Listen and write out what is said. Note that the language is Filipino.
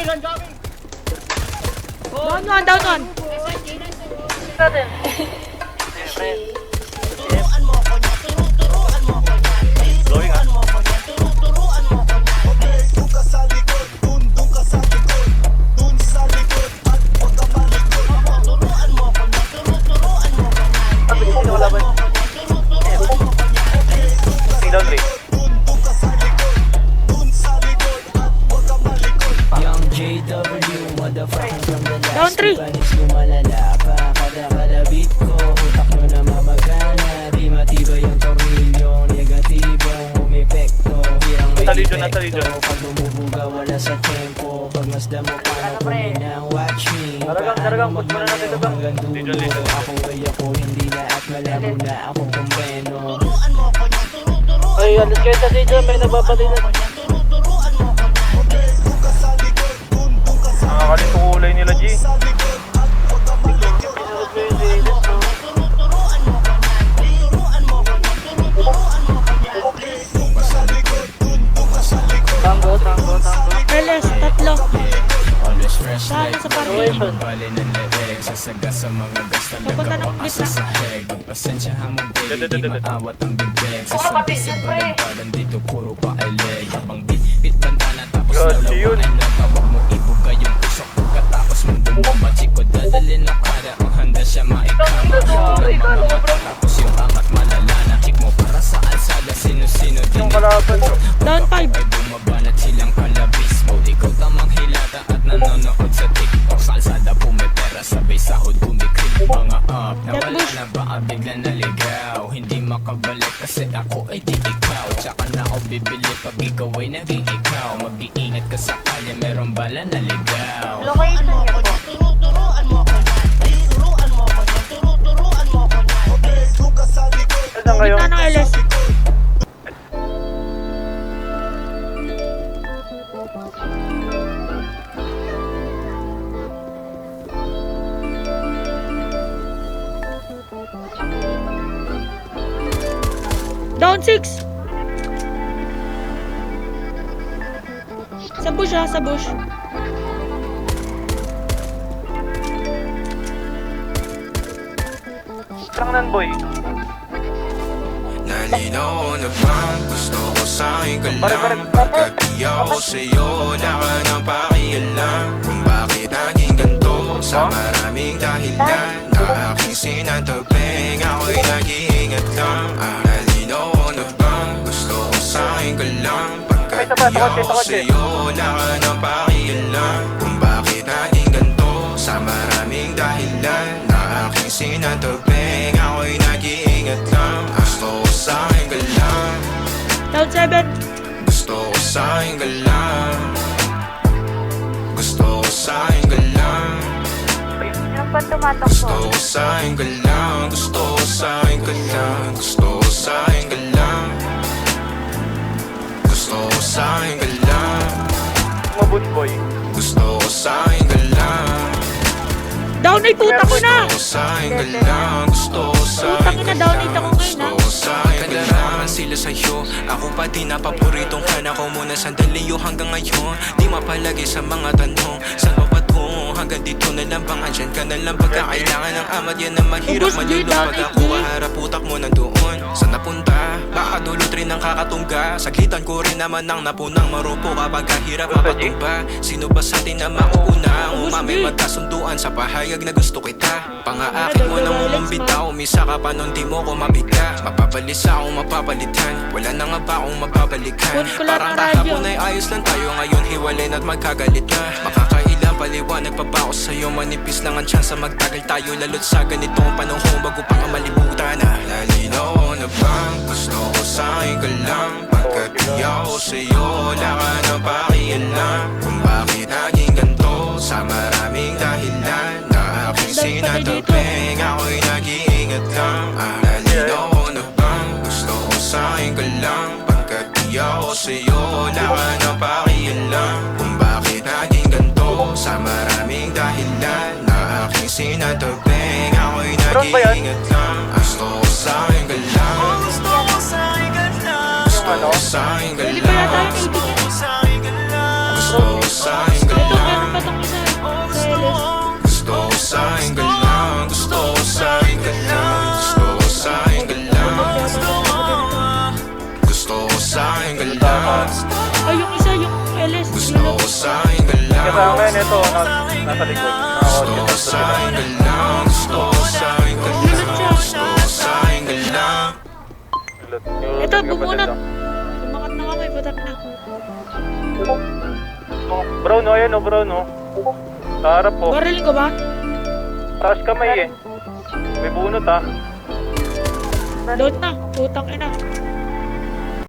Down one, down one. Natin. Blowing ah. Sino laban? Down 3. Young JW, motherfucking from the last Down 3. Panis lumalala pa, kada beat ko utak mo na mamagana, di matibay ang tornilyo, negatibong umepekto, hirang may Nasa epekto, region. pag bumubuga wala sa tempo, pag masdan mo paano kuminang watch me, Daragang, paano put mo na natin ito, magmalaw bang. hanggang Region, dulo, region. ako ay ako, hindi na at malabo na ako kumbeno. Ay, alis kayo sa dyan, may nagbabali na. Nakakalit ang kulay nila, G. Tango. LS, tatlo. Always fresh Saan like sa parking? bali ng leeg, sasagas sa mga gas Papunta talaga ng baka sa gitna. saheg. Magpasensyahan mo baby, di maawat ang bibig. Sasabi sa balantaran dito puro pa eleg. Habang bit bandana tapos Grabe yun. lalawain lang. Tawag mo ibuga yung usok pagkatapos mong bumba. Chiko dadalhin na para ang handa siya maikama. Tulad mga mata tapos yung angat malala na kick mo para sa alsada. Sino-sino din Yung kalaban, bro. Down 5. ay bumabanat silang kalabis mode. Ikaw tamang hilata at nanonood sa TikTok. Sa alsada pumipera, sabay sahod kumikrik. Mga up, nawala na baka bigla naligaw. Hindi makabalik kasi ako ay di ikaw. Tsaka na ako bibili pag ikaw ay naging ikaw. Mag-iingat ka sa kalye, merong bala na ligaw. Location niyo po. Saan kayo? Gitna ng LS. Down 6. Sa bush ha, sa bush. Langnan, boy. Nalinaw na bang gusto ko sa'yo ka Pare, lang Pagkabi ako sa'yo, wala ka nang pakialam Kung bakit naging ganito sa maraming dahilan Na aking sinantabing, ako'y nag-iingat lang Nalinaw na bang gusto ko sa'yo ka lang Pagkabi ako sa'yo, wala ka nang pakialam Kung bakit naging ganito sa maraming dahilan Na aking sinantabing, ako'y nag-iingat lang Gusto ko sa'yo ka lang Down 7. Gusto ko sa'yo ka lang Gusto ko sa'yo ka lang Yung pa tumatak Gusto po. ko sa'yo ka lang Gusto ko sa'yo ka lang Gusto ko sa'yo ka lang Gusto ko sa'yo ka lang Mabut, boy. Gusto ko sa'yo ka lang Down 8, putang ina. Gusto ko sa'yo ka lang Gusto ko sa'yo Putang ka ina, down 8 lang ako ngayon Gusto ha. ko sa'yo ka lang sila sa'yo Ako pa din na paboritong ka na ko muna sandali yo hanggang ngayon Di mapalagi sa mga tanong Saan ba patungo hanggang dito na lang bang andyan ka na lang pagka kailangan ng amat yan na mahirap Ubus, malulong down pag 8, ako harap utak mo nandoon Saan napunta? Baka dulot rin ang kakatungga Saglitan ko rin naman ang napunang marupo kapag kahirap mapatumba Sino ba sa atin na mauuna? Umami magkasunduan sa pahayag na gusto kita Pangaakit mo nang umumbitaw Umisa ka pa nun di mo ko mabigla Mapapalis akong mapapalitan Wala na nga ba akong mapapalikan Kunin ko lahat Parang ng radyo. kahapon ay ayos lang tayo Ngayon hiwalay na't magkagalit na Makakailang paliwanag pa ba ako sa'yo Manipis lang ang tsansa magtagal tayo Lalo't sa ganitong panahon bago pa nga malibutan na Lalinaw na bang gusto ko sa'yo ka lang Pagkat di ako sa'yo wala ka nang pakialam Kung bakit naging ganito sa maraming dahilan Na aking sinataping ako'y nag-iingat lang Lalinaw na bang gusto ko sa'yo ka lang Pagkat di ako sa'yo wala ka nang pakialam Kung bakit naging ganito sa maraming dahilan Na aking sinataping ako'y nag-iingat lang Gusto ko sa'yo ka lang Gusto ko sa'yo ka lang Gusto ko sa'yo ka Pwede ba yata lang yung 80? Gusto ko sa'yo ka lang ako. Ay, yung isa, yung LS. Gusto ko sa'yo ka lang. Kasama yan ito, nasa likod. Gusto ko sa'yo ka lang. Gusto ko sa'yo ka lang. Gusto ko sa'yo ka lang. Ito, bumunot. Sumakat na kami, patak na. Brown, oh, ayan, oh, brown, oh. Sa harap, oh. Barilin ko ba? Taas kamay, eh. May bunot, ah. Load na, putang ina.